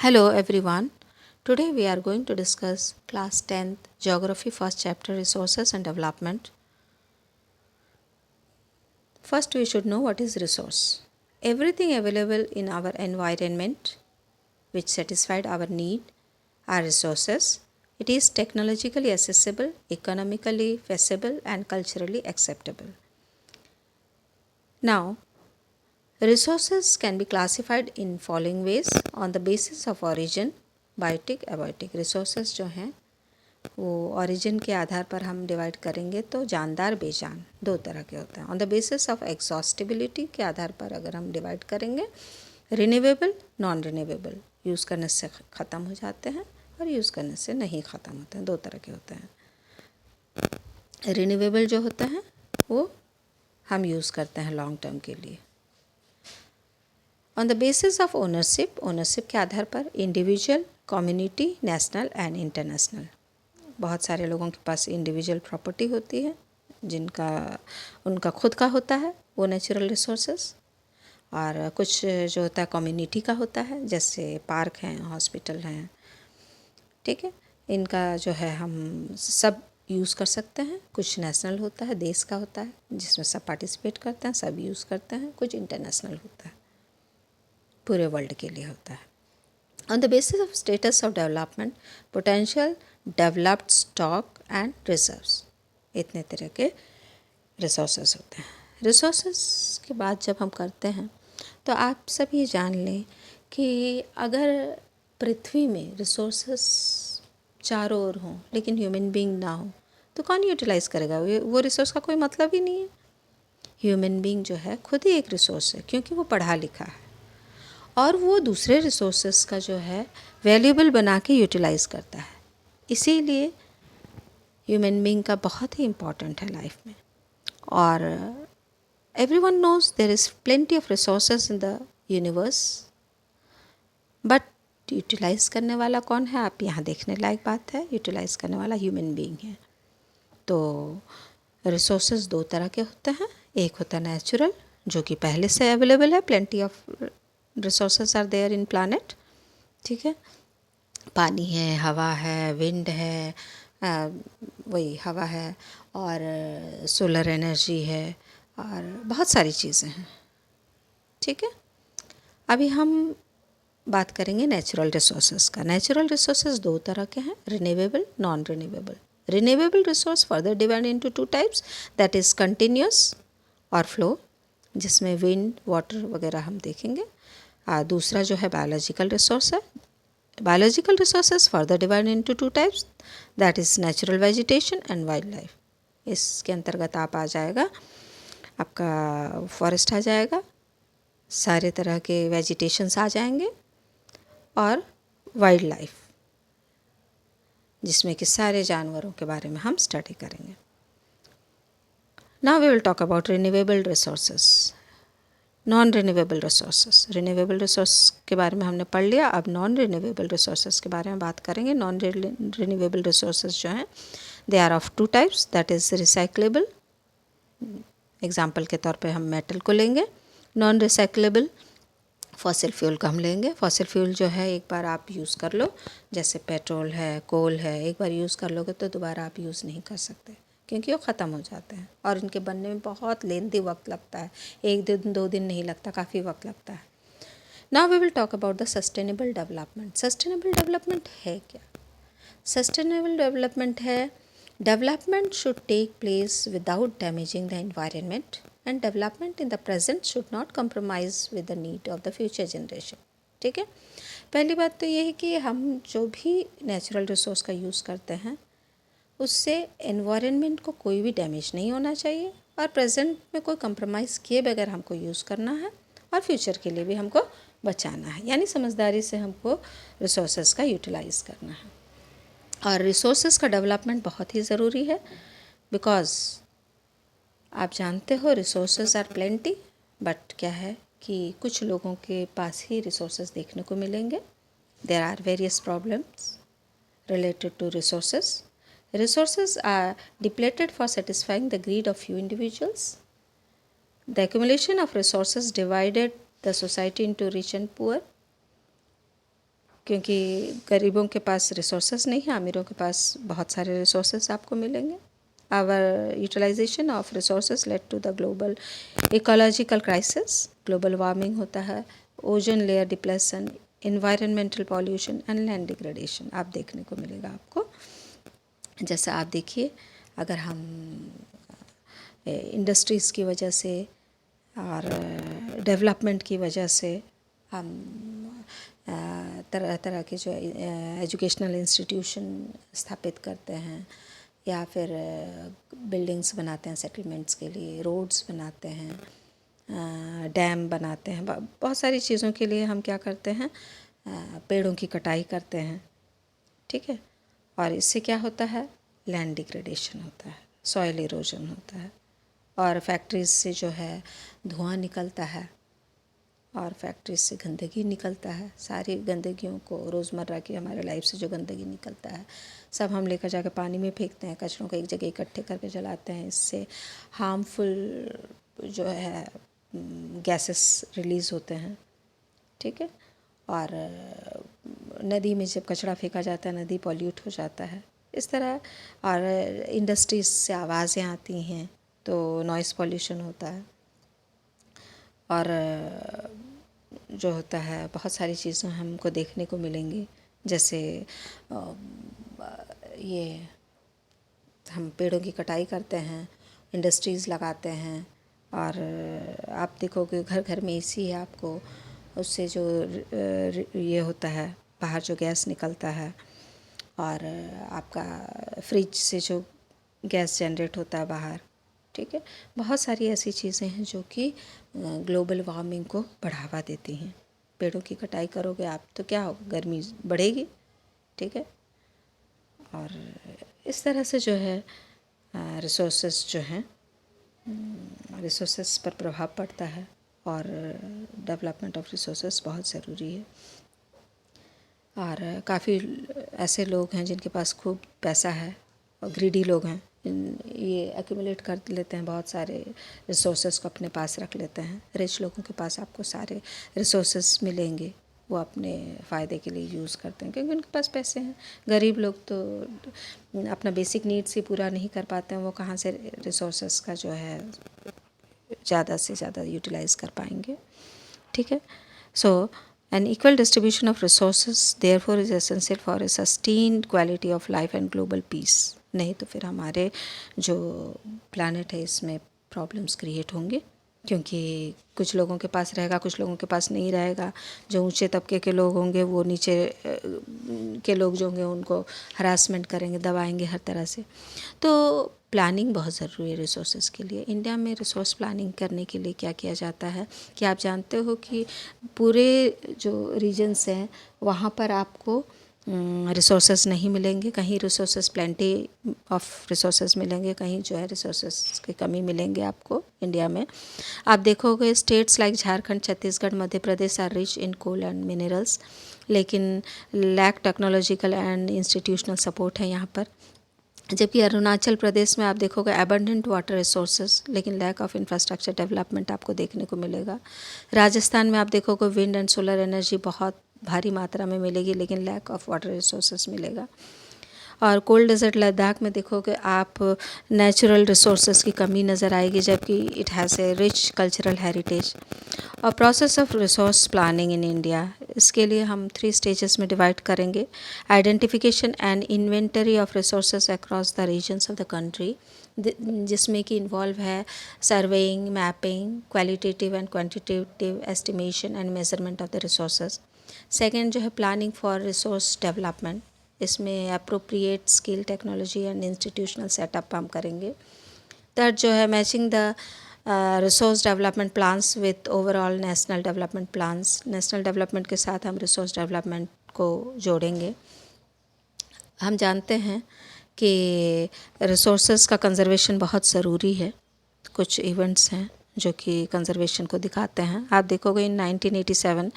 Hello everyone. Today we are going to discuss class 10th Geography first chapter Resources and Development. First we should know what is resource. Everything available in our environment which satisfied our need are resources. It is technologically accessible, economically feasible and culturally acceptable. Now, resources can be classified in following ways on the basis of origin, biotic abiotic resources जो हैं वो origin के आधार पर हम divide करेंगे तो जानदार बेजान दो तरह के होते हैं. On the basis of exhaustibility के आधार पर अगर हम डिवाइड करेंगे रिन्यूएबल नॉन रिन्यूएबल यूज़ करने से ख़त्म हो जाते हैं और यूज़ करने से नहीं ख़त्म होते हैं. दो तरह के होते हैं. रिन्यूएबल जो होते हैं वो हम यूज़ करते हैं लॉन्ग टर्म के लिए. On the basis of ownership के आधार पर individual, community, national and international. बहुत सारे लोगों के पास इंडिविजुअल प्रॉपर्टी होती है जिनका उनका खुद का होता है वो नेचुरल रिसोर्सेस, और कुछ जो होता है कम्युनिटी का होता है जैसे पार्क हैं, हॉस्पिटल हैं. ठीक है, इनका जो है हम सब यूज़ कर सकते हैं. कुछ नेशनल होता है, देश का होता है जिसमें सब पार्टिसिपेट करते हैं, सब यूज़ करते हैं. कुछ इंटरनेशनल होता है, पूरे वर्ल्ड के लिए होता है. On the basis of status of development, potential, developed stock and reserves, इतने तरह के रिसोर्सेज होते हैं. रिसोर्सेज के बाद जब हम करते हैं तो आप सब ये जान लें कि अगर पृथ्वी में रिसोर्सेज चारों ओर हों लेकिन ह्यूमन बीइंग ना हो तो कौन यूटिलाइज़ करेगा? वो रिसोर्स का कोई मतलब ही नहीं है. ह्यूमन बीइंग जो है खुद ही एक रिसोर्स है क्योंकि वो पढ़ा लिखा है और वो दूसरे रिसोर्सेस का जो है वैल्यूएबल बना के यूटिलाइज़ करता है. इसीलिए ह्यूमन बीइंग का बहुत ही इम्पॉर्टेंट है लाइफ में. और everyone knows there is plenty of resources in the universe, but utilise करने वाला कौन है? आप यहाँ देखने लायक बात है. यूटिलाइज़ करने वाला ह्यूमन बीइंग है. तो रिसोर्सेज दो तरह के होते हैं. एक होता है नेचुरल जो कि पहले से अवेलेबल है. Plenty of resources are there in planet. ठीक है, पानी है, हवा है, विंड है, वही हवा है, और सोलर एनर्जी है और बहुत सारी चीज़ें हैं. ठीक है, अभी हम बात करेंगे नेचुरल रिसोर्सेज का. नेचुरल रिसोर्सेज दो तरह के हैं, renewable, non renewable. Renewable resource further divide into two types, that is continuous और फ्लो, जिसमें विंड, वाटर वगैरह हम देखेंगे. दूसरा जो है बायोलॉजिकल रिसोर्स है. Biological resources further divide into two types, that is natural vegetation and wild life. इसके अंतर्गत आप आ जाएगा आपका फॉरेस्ट आ जाएगा, सारे तरह के वेजिटेशंस आ जाएंगे, और वाइल्ड लाइफ जिसमें कि सारे जानवरों के बारे में हम स्टडी करेंगे. Now we will talk about renewable resources, non renewable resources. Renewable resource के बारे में हमने पढ़ लिया. अब नॉन रिन्यूएबल रिसोर्सेज के बारे में बात करेंगे. नॉन रिन्यूएबल रिसोर्सेज जो हैं they are of two types, that is recyclable. Example के तौर पे हम मेटल को लेंगे. नॉन रिसाइक्लेबल फॉसिल फ्यूल को हम लेंगे. फॉसिल फ्यूल जो है एक बार आप यूज़ कर लो, जैसे पेट्रोल है, कोल है, एक बार यूज़ कर लोगे तो दोबारा आप यूज़ नहीं कर सकते क्योंकि वो ख़त्म हो जाते हैं और इनके बनने में बहुत लेंथी वक्त लगता है. एक दिन दो दिन नहीं लगता, काफ़ी वक्त लगता है. Now we will talk about the sustainable development. Sustainable development है क्या? सस्टेनेबल डेवलपमेंट है development should take place without damaging the environment and development in the present should not compromise with the need of the future generation. ठीक है, पहली बात तो ये है कि हम जो भी नेचुरल रिसोर्स का यूज़ करते हैं उससे एनवायरनमेंट को कोई भी डैमेज नहीं होना चाहिए और प्रेजेंट में कोई कंप्रोमाइज़ किए बगैर हमको यूज़ करना है और फ्यूचर के लिए भी हमको बचाना है. यानी समझदारी से हमको रिसोर्सेज का यूटिलाइज़ करना है. और रिसोर्सेज का डेवलपमेंट बहुत ही ज़रूरी है बिकॉज़ आप जानते हो रिसोर्सेज आर प्लेंटी, बट क्या है कि कुछ लोगों के पास ही रिसोर्सेज देखने को मिलेंगे. There are various problems related to resources. Resources are depleted for satisfying the greed of few individuals. The accumulation of resources divided the society into rich and poor. क्योंकि गरीबों के पास रिसोर्सेज नहीं है, अमीरों के पास बहुत सारे रिसोर्सेज आपको मिलेंगे। Our utilization of resources led to the global ecological crisis, global warming होता है, ozone layer depletion, environmental pollution and land degradation आप देखने को मिलेगा आपको। जैसे आप देखिए, अगर हम इंडस्ट्रीज़ की वजह से और डेवलपमेंट की वजह से हम तरह तरह के जो एजुकेशनल इंस्टीट्यूशन स्थापित करते हैं या फिर बिल्डिंग्स बनाते हैं सेटलमेंट्स के लिए, रोड्स बनाते हैं, डैम बनाते हैं, बहुत सारी चीज़ों के लिए हम क्या करते हैं, पेड़ों की कटाई करते हैं, ठीक है। और इससे क्या होता है, लैंड डिग्रेडेशन होता है, सॉइल इरोजन होता है, और फैक्ट्रीज से जो है धुआं निकलता है और फैक्ट्रीज से गंदगी निकलता है। सारी गंदगियों को, रोज़मर्रा की हमारे लाइफ से जो गंदगी निकलता है सब हम लेकर जाकर पानी में फेंकते हैं, कचरों को एक जगह इकट्ठे करके जलाते हैं। इससे हार्मफुल जो है गैसेस रिलीज़ होते हैं, ठीक है। और नदी में जब कचरा फेंका जाता है नदी पॉल्यूट हो जाता है इस तरह। और इंडस्ट्रीज से आवाज़ें आती हैं तो नॉइज़ पॉल्यूशन होता है। और जो होता है बहुत सारी चीज़ें हमको देखने को मिलेंगी, जैसे ये हम पेड़ों की कटाई करते हैं, इंडस्ट्रीज़ लगाते हैं, और आप देखोगे घर घर में एसी है आपको, उससे जो ये होता है बाहर जो गैस निकलता है, और आपका फ्रिज से जो गैस जनरेट होता है बाहर, ठीक है। बहुत सारी ऐसी चीज़ें हैं जो कि ग्लोबल वार्मिंग को बढ़ावा देती हैं। पेड़ों की कटाई करोगे आप तो क्या होगा, गर्मी बढ़ेगी, ठीक है। और इस तरह से जो है रिसोर्सेस जो हैं, रिसोर्सेस पर प्रभाव पड़ता है, और डेवलपमेंट ऑफ रिसोर्सेस बहुत ज़रूरी है। और काफ़ी ऐसे लोग हैं जिनके पास खूब पैसा है और ग्रीडी लोग हैं, ये एक्यूमुलेट कर लेते हैं, बहुत सारे रिसोर्सेस को अपने पास रख लेते हैं। रिच लोगों के पास आपको सारे रिसोर्सेस मिलेंगे, वो अपने फ़ायदे के लिए यूज़ करते हैं क्योंकि उनके पास पैसे हैं। गरीब लोग तो अपना बेसिक नीड्स ही पूरा नहीं कर पाते हैं, वो कहाँ से रिसोर्सेस का जो है ज़्यादा से ज़्यादा यूटिलाइज़ कर पाएंगे, ठीक है। सो an equal distribution of resources therefore is essential for a sustained quality of life and global peace। नहीं तो फिर हमारे जो planet है इसमें प्रॉब्लम्स क्रिएट होंगे, क्योंकि कुछ लोगों के पास रहेगा, कुछ लोगों के पास नहीं रहेगा। जो ऊंचे तबके के लोग होंगे वो नीचे के लोग जो होंगे उनको हरासमेंट करेंगे, दबाएंगे हर तरह से। तो प्लानिंग बहुत ज़रूरी है रिसोर्सेज के लिए। इंडिया में रिसोर्स प्लानिंग करने के लिए क्या किया जाता है कि आप जानते हो कि पूरे जो रीजन्स हैं वहाँ पर आपको रिसोर्सेज नहीं मिलेंगे, कहीं रिसोर्सेज प्लेंटी ऑफ रिसोर्सेज मिलेंगे, कहीं जो है रिसोर्सेज की कमी मिलेंगे आपको इंडिया में। आप देखोगे states like Jharkhand, Chhattisgarh, Madhya Pradesh are rich in coal and minerals, लेकिन lack technological and institutional support है यहाँ पर। जबकि अरुणाचल प्रदेश में आप देखोगे एबंडेंट वाटर रिसोर्सेज लेकिन लैक ऑफ इंफ्रास्ट्रक्चर डेवलपमेंट आपको देखने को मिलेगा। राजस्थान में आप देखोगे विंड एंड सोलर एनर्जी बहुत भारी मात्रा में मिलेगी लेकिन लैक ऑफ वाटर रिसोर्सेज मिलेगा। और कोल्ड डेजर्ट लद्दाख में देखोगे आप नेचुरल रिसोर्सेज की कमी नज़र आएगी, जबकि it has a rich cultural heritage. और process of resource planning in India, इसके लिए हम 3 स्टेजेस में डिवाइड करेंगे। Identification and inventory of resources across the regions of the country, जिसमें कि इन्वॉल्व है surveying, mapping, qualitative and quantitative estimation and measurement of the resources. Second जो है प्लानिंग फॉर रिसोर्स डेवलपमेंट, इसमें appropriate skill, technology and institutional setup हम करेंगे। Third जो है matching the resource development plans with overall national development plans, national development के साथ हम रिसोर्स डेवलपमेंट को जोड़ेंगे। हम जानते हैं कि रिसोर्सेज का कंजर्वेशन बहुत ज़रूरी है। कुछ इवेंट्स हैं जो कि कंजर्वेशन को दिखाते हैं। आप देखोगे इन 1987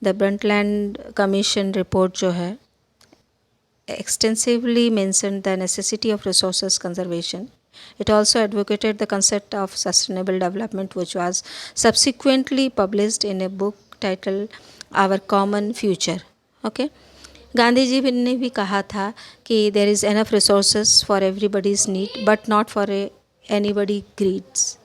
द ब्रंटलैंड कमीशन रिपोर्ट जो है extensively mentioned the necessity of resources conservation. It also advocated the concept of sustainable development, which was subsequently published in a book titled Our Common Future, okay. Gandhi ji ने भी कहा था कि there is enough resources for everybody's need but not for anybody grids.